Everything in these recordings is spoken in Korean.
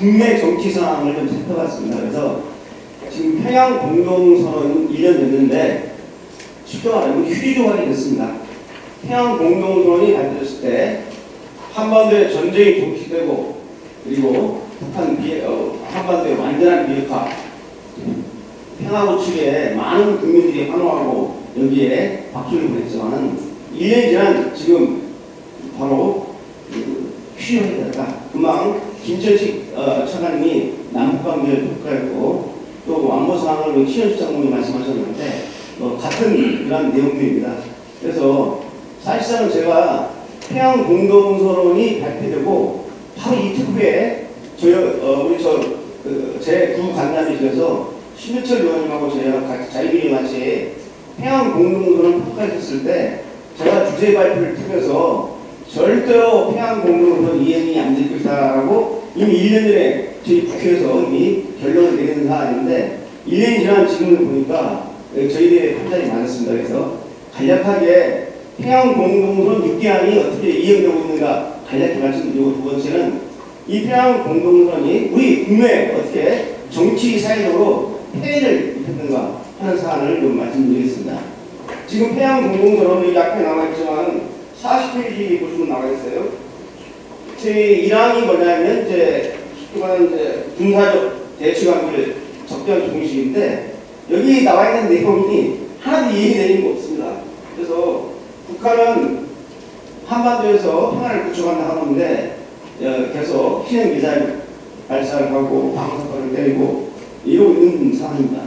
국내 정치 상황을 좀 살펴봤습니다. 그래서 지금 평양 공동선언 1년 됐는데 쉽게 말하면 휴지 조각이 됐습니다. 평양 공동선언이 발표됐을 때 한반도에 전쟁이 종식되고 그리고 북한 한반도의 완전한 비핵화, 평화 구축에 많은 국민들이 환호하고 여기에 박수를 보냈지만 1년이 지난 지금 바로 휴전에다가 금방 김철식 차관님이 남북관계를 평가했고 또 안보 상황을 신현식 장관이 말씀하셨는데 같은 그런 내용들입니다. 그래서 사실상 제가 평양 공동선언이 발표되고 바로 이틀 후에 제 구 간담회실에서 신해철 의원님하고 저희가 자유민주 같이 평양 공동선언을 평가했을 때 제가 주제 발표를 통해서 절대로 평양 공동선언 이행이 안 될 것이다라고 이미 1년 전에 저희 국회에서 이미 결론을 내리는 사안인데 1년이 지난 지금을 보니까 저희들의 판단이 맞았습니다. 그래서 간략하게 평양 공동선언 6개안이 어떻게 이행되고 있는가 간략히 말씀드리고 두 번째는 이 평양 공동선언이 우리 국내에 어떻게 정치 사회적으로 폐해를 입혔는가 하는 사안을 좀 말씀드리겠습니다. 지금 평양 공동선언은 이 앞에 나와있지만 40페이지 보시면 나와있어요. 제 1항이 뭐냐면 이제 군사적 대치관계를 적대한 종식인데 여기 나와있는 내용이 하나도 이해되는 게 없습니다. 그래서 북한은 한반도에서 평화를 구축한다 하는데 계속 신형 미사일 발사를 하고 방사선을 때리고 이러고 있는 상황입니다.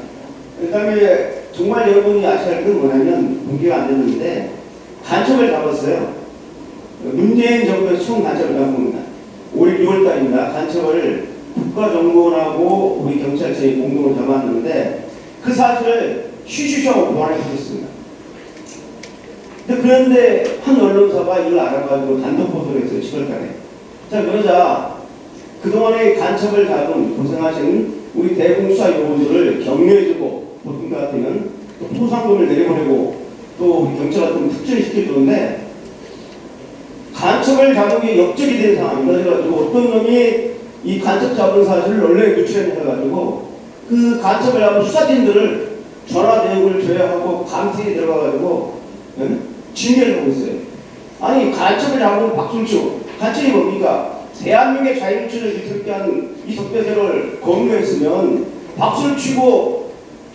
그 다음에 정말 여러분이 아셔야 할 건 뭐냐면 공개가 안 됐는데 간첩을 잡았어요. 문재인 정부에서 총 간첩을 잡은 겁니다. 올 6월달입니다. 간첩을 국가정보원하고 우리 경찰청이 공동으로 잡았는데 그 사실을 쉬쉬쉬하고 보완해 주셨습니다. 그런데 한 언론사가 이걸 알아가지고 단독 보도를 했어요. 7월달에. 자, 그러자 그동안에 간첩을 잡은 고생하신 우리 대공수사 요원들을 격려해주고 보통 같으면 또 포상금을 내려보내고 또 우리 경찰 같은 특전시켜주는데 간첩을 잡은 게 역적이 된 상황입니다. 그래가지고 어떤 놈이 이 간첩 잡은 사실을 언론에 유출해가지고 그 간첩을 잡은 수사진들을 전화 내역을 조회하고 감시에 들어가가지고 징계를 하고 있어요. 아니 간첩을 잡은 박순추 간첩이 뭡니까? 대한민국의 자유민주를 위태롭게 하는 이 적대세를 검거했으면 박수를 치고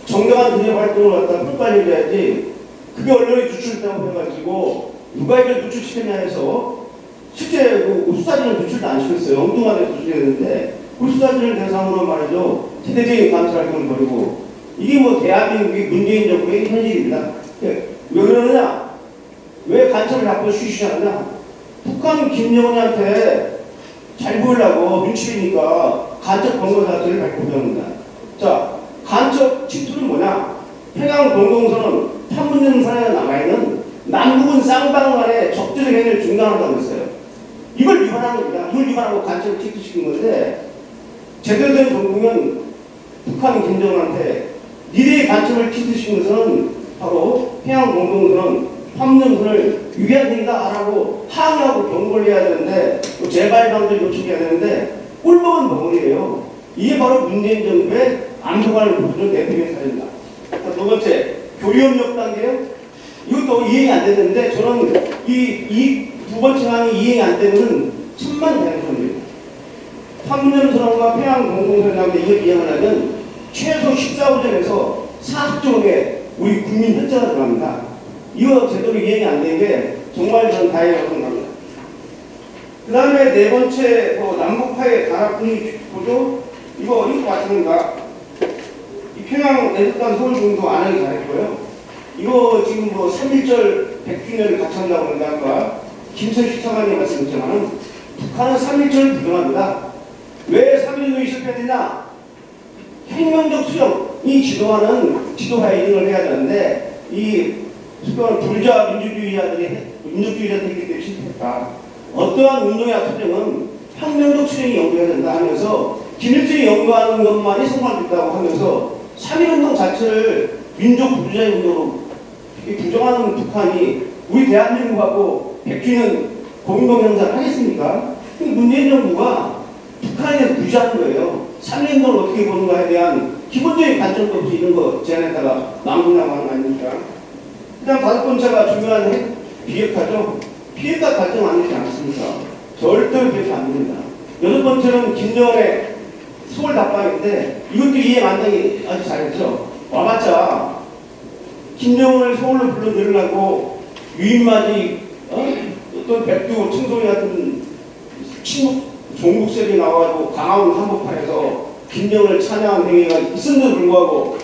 정당한 기념 활동을 갖다 평가해줘야지. 그게 언론에 유출되고 해가지고 누가 이걸 유출시켰냐 해서 실제 그 수사진을 유출도 안 시켰어요. 엉뚱한 데 유출했는데 그 수사진을 대상으로 말이죠. 세대적인 감찰 활동을 벌이고 이게 뭐 대한민국의 문재인 정부의 현실입니다. 왜 그러느냐? 왜 간첩을 잡고 쉬쉬하느냐? 북한 김정은한테 잘 보이려고 눈치니까 간첩 권고 자체를 발표합니다. 자, 간첩 침투는 뭐냐? 평양 공동선언 판문점선에 남아있는 남북은 쌍방간의 적대적 행위를 중단한다고 했어요. 이걸 위반한 겁니다. 이걸 위반하고 간첩을 침투시킨 건데 제대로 된 정부는 북한 김정은한테 니네의 간첩을 침투시킨 것은 바로 평양 공동선언 판문점선을 위배한 행위다라고 항의하고 경고를 해야 되는데 또 재발방지를 요청해야 되는데 꼴먹은 덩어리예요. 이게 바로 문재인 정부의 안보관을 보여주는 대표적인 사례입니다. 두 번째, 교류협력 단계요. 이것도 이행이 안 됐는데 저는 이 두 번째 항이 이행이 안 되면 천만 다행입니다. 판문점선언과 평양 공동선언인데 이걸 이행을 하면 최소 14호전에서 40조 원의 우리 국민 현자가 들어갑니다. 이거 제대로 이행이 안 된 게 정말 저는 다행이라고 생각합니다. 그 다음에 네 번째, 남북화의 단합분위 보조, 이거 마찬가지입니다. 이 평양 내륙간 서울공도 안 하기 잘했고요. 이거 지금 3.1절 100주년을 같이 한다고 하는데 아까 김철식 차관님 말씀하셨지만 북한은 3.1절을 부정합니다. 왜 3.1운동이 실패했느냐? 혁명적 수령이 지도하는 지도하에 이행을 해야 되는데 이 불자 민족주의자들이 있기 때문에 실패했다. 어떠한 운동이나 투쟁은 혁명적 수령이 연구해야 된다 하면서 김일성이 연구하는 것만이 성공했다고 하면서 3.1운동 자체를 민족 부주자의 운동으로 부정하는 북한이 우리 대한민국하고 100주년 공동 행사를 하겠습니까? 문재인 정부가 북한에 대해서 유지하는 거예요. 3년 동안 어떻게 보는가에 대한 기본적인 관점도 없이 이런 거 제안했다가 망국나가는 거 아닙니까? 그 다음 다섯 번째가 중요한 비핵화죠. 비핵화 갈등 안 되지 않습니까? 절대로 비핵화 안 됩니다. 여덟 번째는 김정은의 서울 답방인데 이것도 이해 만장이 아주 잘했죠. 와봤자 김정은을 서울로 불러내려고 유인마지 어떤 백두 청소리 같은 친국 종국설이 나와가지고 강화문 한복판에서 김정은을 찬양한 행위가 있음에도 불구하고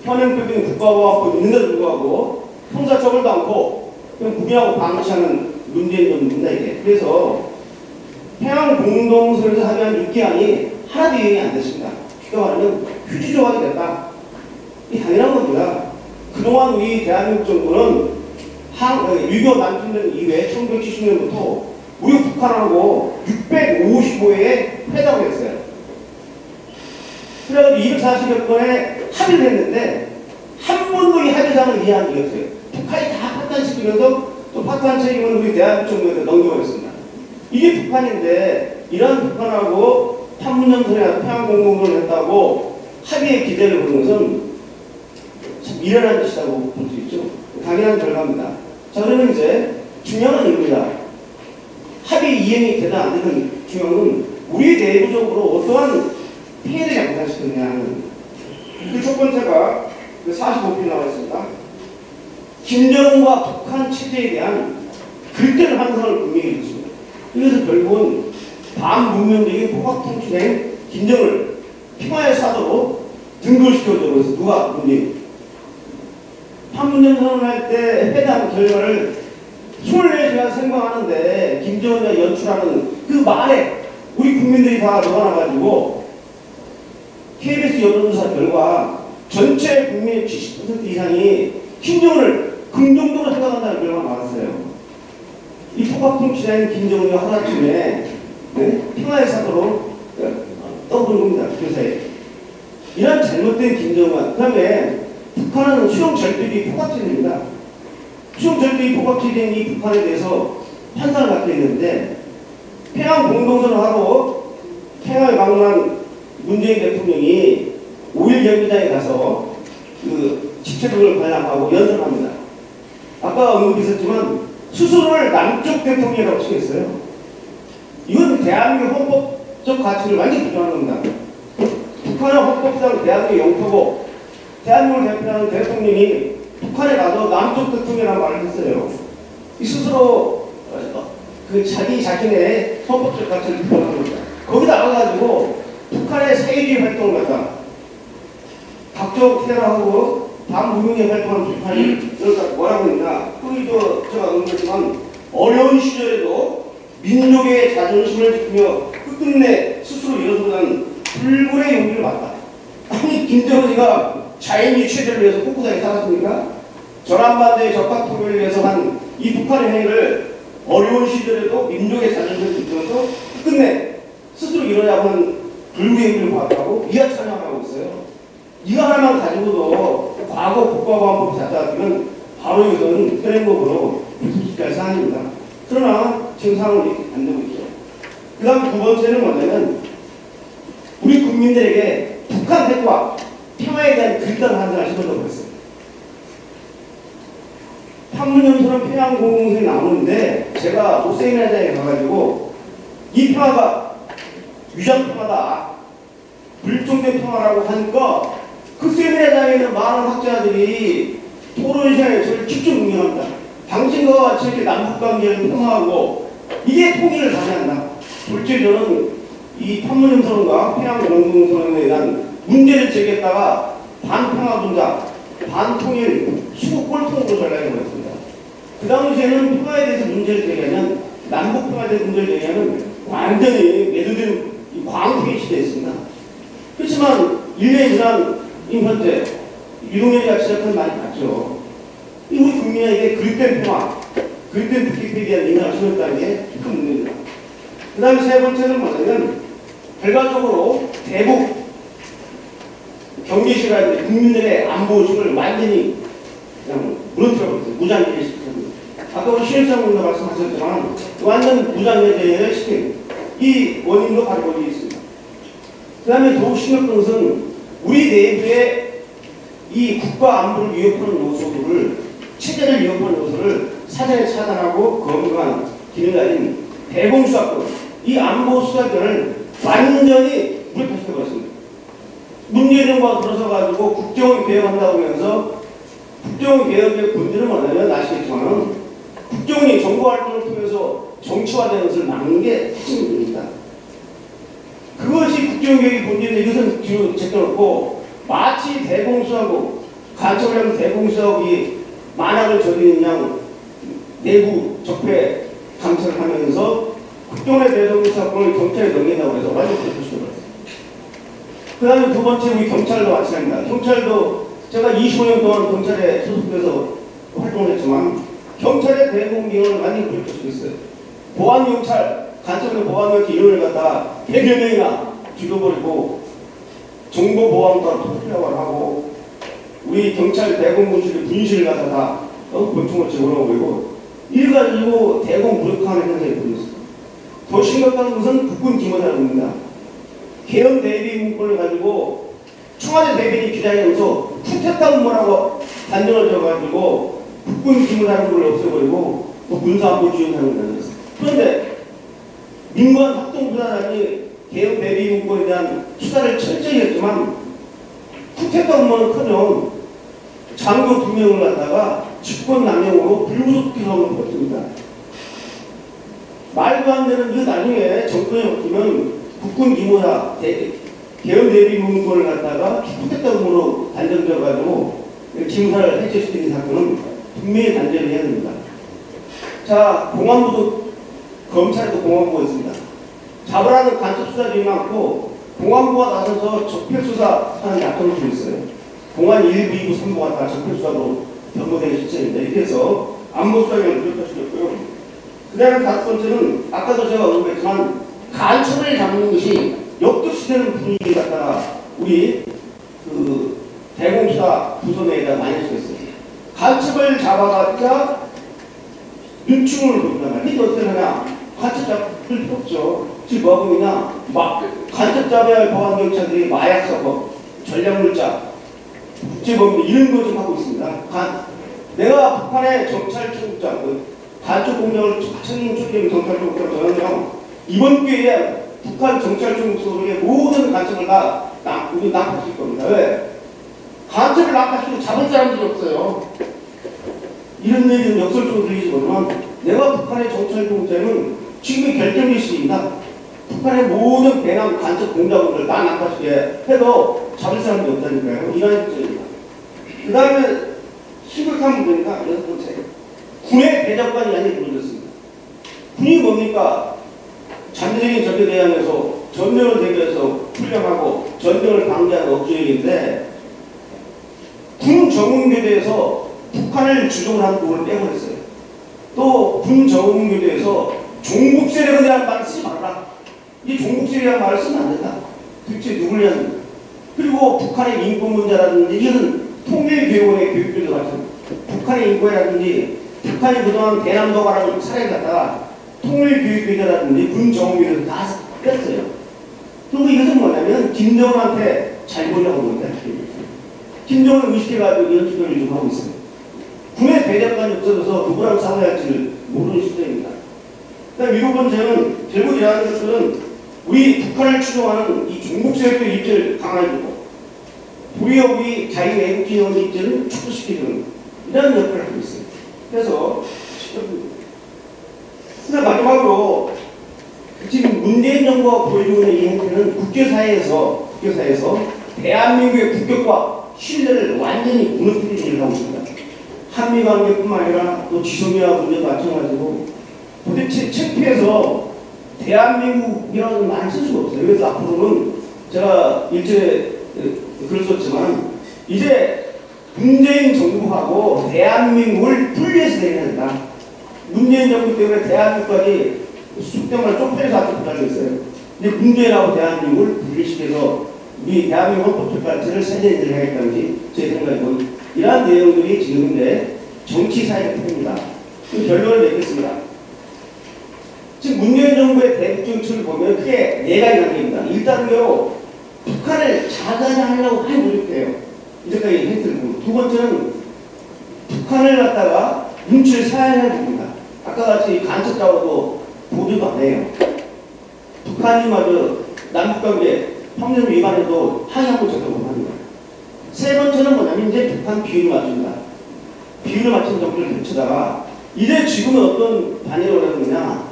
현행법인 국가보안법 있는데도 불구하고 형사처벌도 않고 그냥 국민하고 방치하는 문재인 정부입니다 이게. 그래서 평양 공동선에서 합의한 6개안이 하나도 이행이 안 됐습니다. 쉽게 말하면 휴지 조각이 됐다. 이 당연한 겁니다. 그동안 우리 대한민국 정부는 6.25 남침전 이후에 1970년부터 우리 북한하고 655회의 회담을 했어요. 그래가지고 240여 건에 합의를 했는데 한 번도 이 합의상을 이해한 적이 없어요. 북한이 다 파탄시키면서 또 파탄 책임은 우리 대한민국 정부에게 넘겨버렸습니다. 이게 북한인데 이런 북한하고 판문점선에 평양공동선을 했다고 합의에 기대를 보는 것은 참 미련한 짓이라고 볼 수 있죠. 당연한 결과입니다. 자, 그러면 이제 중요한 건 이겁니다. 합의 이행이 되든 안 되든 중요한 건 우리 내부적으로 어떠한 피해를 양산시켰느냐 하는 그 첫 번째가 45표 나와 있습니다. 김정은과 북한 체제에 대한 글대로 환상을 분명히 해줬습니다. 그래서 결국은 반문명적인 포괄통치된 김정을 평화의 사도로 등극시켜줘. 그래서 누가 문재인 판문점 선언할 때 회담 결과를 24시간 생방하는데 김정은이 연출하는 그 말에 우리 국민들이 다 녹아나가지고 KBS 여론조사 결과 전체 국민의 70% 이상이 김정은을 긍정적으로 생각한다는 결과가 나왔어요. 이 포괄통치된 김정은이 하루아침에 평화의 사도로 떠오른 겁니다. 교사에. 이런 잘못된 김정은. 그 다음에 북한은 수용절대주의 포괄체제입니다. 수용절대주의 포괄체제인 이 북한에 대해서 환상을 갖고 있는데 평양 공동선언을 하고 평양에 방문한 문재인 대통령이 5일 경기장에 가서 그 집체들을 관람하고 연설합니다. 아까 언급했었지만 스스로를 남쪽 대통령이라고 칭했어요. 이건 대한민국 헌법적 가치를 완전히 부정하는 겁니다. 북한은 헌법상 대한민국의 영토고 대한민국을 대표하는 대통령이 북한에 가서 남쪽 대통령이라고 말을 했어요. 이 스스로 그 자신의 헌법적 가치를 부정하는 겁니다. 거기다 나가가지고 북한의 사회주의 활동을 갖다 각종 테러하고 반무명의 활동하는 북한이 뭐라고 했나? 제가 언급했지만 어려운 시절에도 민족의 자존심을 지키며 끝끝내 스스로 일어서는 불굴의 용기를 봤다. 아니 김정은이가 자연주의 체제를 위해서 폭구상에 살았습니까? 전환반대의 적합통일을 위해서 한 이 북한의 행위를 어려운 시절에도 민족의 자존심을 지키면서 끝끝내 스스로 일어나고 하는 불굴의 용기를 봤다고 이하 찬양하고 있어요. 이거 하나만 가지고도 과거 국가보안법 잡아주면 바로 이것은 현행법으로 불속시할 사안입니다. 그러나 지금 상황은 이렇게 안 되고 있죠. 그 다음 두 번째는 뭐냐면 우리 국민들에게 북한 핵과 평화에 대한 글단 환상을 심어놓고 있어요. 판문점선언 평양 공동선이 나오는데 제가 오세인회장에 가가지고 이 평화가 위장평화다, 불종된 평화라고 하니까 그 세미나장에는 많은 학자들이 토론 시간에 저를 직접 응용합니다. 당신과 같이 이렇게 남북관계를 평화하고 이게 통일을 가져간다. 둘째 저는 이 판문점선언과 평양공동선언에 대한 문제를 제기했다가 반평화분자, 반통일, 수국골통으로 전략을 보였습니다. 그 당시에는 평화에 대해서 문제를 제기하면 남북평화에 대해서 문제를 제기하면 완전히 매도된 광풍의 시대였습니다. 그렇지만 1년이 지난 현재 유동열이가 시작한 많이 봤죠. 우리 국민에게 그릇된 평화, 그릇된 북핵에 대한 인상을 심었다는 게 큰 문제입니다. 그 다음에 세 번째는 뭐냐면 결과적으로 대북 경계시라든지 국민들의 안보의식을 완전히 그냥 무너뜨려버렸어요. 무장해제시켰습니다. 아까 우리 신일상 군도 말씀하셨지만 완전 무장해제를 시킨 이 원인도 바로 거기에 있습니다. 그 다음에 더욱 심각한 것은 우리 내부의 이 국가 안보를 위협하는 요소들을, 체제를 위협하는 요소를 사전에 차단하고 검증한 기능을 가진 대공수사권, 이 안보 수사권을 완전히 무력화시켜버렸습니다. 문재인 정부가 들어서가지고 국정을 개혁한다고 하면서 국정 개혁의 본질은 뭐냐면 아시겠지만 국정원이 정보활동을 통해서 정치화되는 것을 막는 게 핵심입니다. 그것이 국정개혁의 본질인데 이것은 뒤로 제껴놓고 마치 대공수하고 간첩을 하는 대공수하고이 만학을 저리는 양 내부 적폐 감찰을 하면서 국정원의 대공수사권을 경찰에 넘긴다고 해서 완전히 부셔버렸어요. 그 다음에 두 번째 우리 경찰도 마찬가지입니다. 경찰도 제가 25년 동안 경찰에 소속돼서 활동을 했지만 경찰의 대공기능을 완전히 부셔버렸어요. 보안경찰, 간첩의 보안경찰 이름을 갖다가 100여 명이나 죽여버리고 정보보안과로 토플레어를 하고 우리 경찰 대공분실의 분실을 갖다가 권총을 집어넣어버리고 이래가지고 대공 무력화하는 현상이 벌어졌습니다. 더 심각한 것은 국군 기모사입니다. 개헌 대비 문건을 가지고 청와대 대변인 기자회견에서 쿠데타 음모라고 단정을 줘가지고 국군 기모사를 없애버리고 또 군사안보주의사를 만들었어요. 그런데 민관 합동부사장이 개헌 대비 문건에 대한 수사를 철저히 했지만 쿠데타 음모는커녕 장교 2명을 갖다가 직권남용으로 불구속 기소를 벌였습니다. 말도 안 되는 그 나중에 정권이 바뀌면 국군 기모사 개헌 대비 문건을 갖다가 쿠데타 음모로 단정되어가지고 기무사를 해체시키는 사건은 분명히 단죄를 해야 됩니다. 자, 공안부도 검찰에도 공안부가 있습니다. 잡으라는 간첩 수사들이 많고 공안부가 나서서 적폐수사하는 약점을 두고 있어요. 공안 1부, 2부, 3부가 다 적폐수사로 변모되는 시점입니다. 이렇게 해서 안보수사를 부족화시켰고요. 그 다음에 다섯 번째는 아까도 제가 언급했지만 간첩을 잡는 것이 역적시되는 분위기 갖다가 우리 그 대공수사 부서내에다 많이 쓰였어요. 간첩을 잡아봤자 눈충을 보인단 말이야. 이게 어떻게 하냐? 간첩 잡을 필요 없죠. 지금 뭐하고 있냐? 간첩 잡아야 할 보안경찰들이 마약사법, 전략물자, 국제범죄 이런 거 좀 하고 있습니다. 내가 북한의 정찰총국장, 간첩 공작을 책임 쪽에 정찰총국장 전현장 이번 기회에 북한 정찰총국 소속의 모든 간첩을 다 우리 납득할 겁니다. 왜? 간첩을 납득하시고 잡은 사람들이 없어요. 이런 얘기는 역설적으로 들리지만 내가 북한의 정찰총국장은 지금의 결정의 시기입니다. 북한의 모든 배남 간첩 공작원들 다 납득하시게 해도 잡을 사람이 없다니까요. 이런 입장입니다. 그 다음에 심각한 문제니까 여섯 번째 군의 대적관이 많이 벌어졌습니다. 군이 뭡니까? 잠재적인 적에 대항해서 전쟁을 대비해서 훈련하고 전쟁을 방지하는 억제력인데 군 정훈교대에서 북한을 주종을 하는 부분을 빼버렸어요. 또 군 정훈교대에서 종북 세력에 대한 말을 쓰지 말라. 이 종북 세력이라는 말을 쓰면 안 된다. 도대체 누굴 위한 그리고 북한의 인권 문제라든지 이런 통일교육원의 교육들도 같은 북한의 인권이라든지 북한이 그동안 대남도가라는 사례를 갖다가 통일교육교육이라든지 군정교육에서 다 뺐어요. 그리고 이것은 뭐냐면 김정은한테 잘 보려고 하는 겁니다. 김정은을 의식해가지고 이런 주장을 좀 하고 있어요. 군의 대적관이 없어져서 누구랑 싸워야 할지를 모르는 시대입니다. 그다음 일곱 번째는 결국 이러한 것들은 우리 북한을 추종하는 이 종북세력의 입지를 강화해주고 도리어 우리 자기 애국지의 입지를 축소시키는 이런 역할을 하고 있어요. 그래서 마지막으로 지금 문재인 정부가 보여주고 있는 이 행태는 국제사회에서 대한민국의 국격과 신뢰를 완전히 무너뜨리는 일을 하고 있습니다. 한미관계뿐만 아니라 또 지소미아 문제도 마찬가지고 도대체 창피해서 대한민국이라는 말을 쓸 수가 없어요. 그래서 앞으로는 제가 일전에 글을 썼지만 이제 문재인 정부하고 대한민국을 분리해서 내야 된다. 문재인 정부 때문에 대한민국까지 수십 대만을 쫓겨내서 앞으로 달려있어요. 이제 문재인하고 대한민국을 분리시켜서 우리 대한민국 헌법 가치를 세대인들 해야겠다는지 제 생각은 이러한 내용들이 지금 현재 정치사회의 태입니다. 결론을 맺겠습니다. 지금 문재인 정부의 대북 정책을 보면 크게 네 가지 단계입니다. 일단은요, 북한을 자극하려고 많이 노력해요. 이제까지 했들고. 두 번째는 북한을 갖다가 눈치를 사야 됩니다. 아까 같이 간첩자고도 보도도 안 해요. 북한이 말이죠. 남북관계 평등 위반에도 항의하고 저도 못합니다. 세 번째는 뭐냐면 이제 북한 비율을 맞춘다. 비율을 맞춘 정부를 펼치다가 이제 지금은 어떤 반열을 하고 있냐.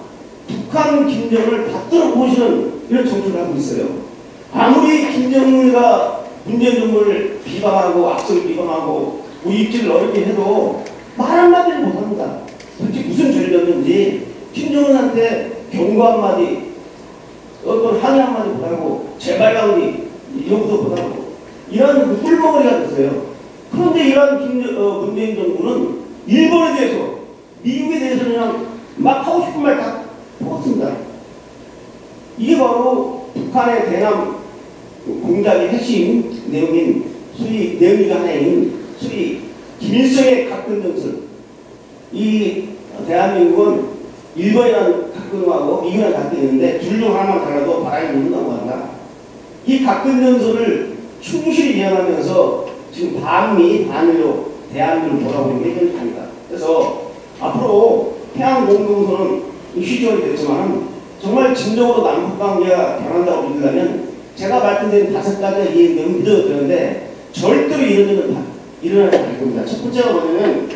북한 김정은을 받들어 보시는 이런 정책을 하고 있어요. 아무리 김정은이가 문재인 정부를 비방하고 악성을 비방하고 우리 입지를 어렵게 해도 말 한마디를 못합니다. 도대체 무슨 죄를 졌는지 김정은한테 경고 한마디 어떤 항의 한마디 못하고 제발라우니 이런 것도 못하고 이런 꿀먹거리가 됐어요. 그런데 이러한 문재인 정부는 일본에 대해서 미국에 대해서 그냥 막 하고 싶은 말 다 뽑았습니다. 이게 바로 북한의 대남 공작의 핵심 내용인 소위 내용 중 하나인 소위 김일성의 각근전술. 이 대한민국은 일본이라는 각근하고 미국이라는 각근이 있는데 둘 중 하나만 달라도 바람이 분다고 한다. 이 각근전술을 충실히 이행하면서 지금 반미 반일로 대한민국을 돌아오는 게 현실입니다. 그래서 앞으로 평양 공동선언은 시점이 됐지만 정말 진정으로 남북관계가 변한다고 믿으려면 제가 말씀드린 5가지 이행되면 믿어도 되는데 절대로 이런 일은 일어나지 않을 겁니다. 첫 번째가 뭐냐면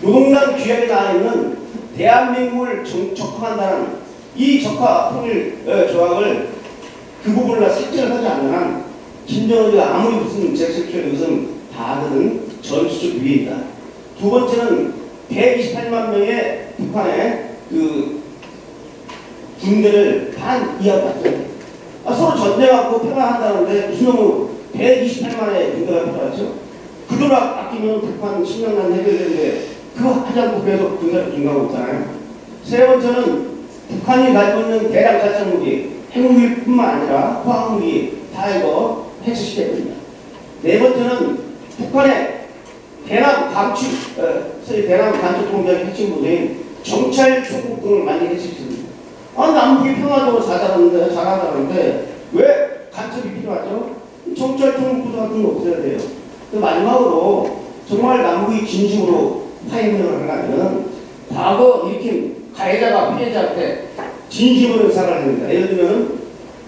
노동당 규약에 나와 있는 대한민국을 적화한다는 이 적화 통일 조약을 그 부분을 삭제를 하지 않는 한 김정은이가 아무리 무슨 잭스처럼 무슨 다 하든 전수적 위에있다. 두 번째는 128만 명의 북한의 그 군대를 반 이하받죠. 서로 전쟁하고 평화한다는데 무슨 놈은 128만의 군대가 필요하죠. 그 돈 아끼면 북한 10년간 해결되는데 그거 하지 않고 계속 군대를 중간하고 있잖아요. 세 번째는 북한이 가지고 있는 대량 살상 무기, 핵무기뿐만 아니라 화학무기 다 이거 해체시켰습니다. 네 번째는 북한의 대남 간첩 공작의 핵심 부대인 정찰 초국 등을 많이 해체시켰습니다. 남북이 평화적으로 잘하는데 왜 간첩이 필요하죠? 정찰 초국 부대 같은 거 없어야 돼요. 마지막으로 정말 남북이 진심으로 파행을 하려면 과거 일으킨 가해자가 피해자한테 진심으로 사과를 합니다. 예를 들면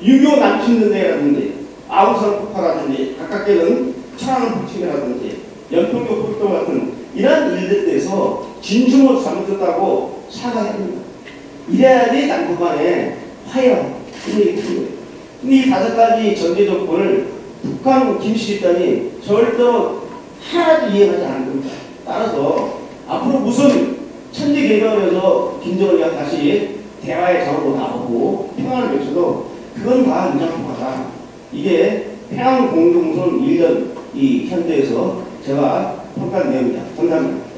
6.25 남친대라든지 아우산 폭파라든지 가깝게는 천안함 폭침이라든지 연평도 폭동 같은 이러한 일들에 대해서 진심으로 잘못했다고 사과해야 합니다. 이래야지 남북 간에 화해가 있는 거예요. 근데 이 5가지 전제 조건을 북한 김씨 집단이 절대로 하나도 이해하지 않을 겁니다. 따라서 앞으로 무슨 천지개벽에서 김정은이가 다시 대화의 장으로 나오고 평화를 외쳐도 그건 다 인정하다. 이게 평양 공동선 1년 이 현대에서 제가 평가한 내용입니다. 감사합니다.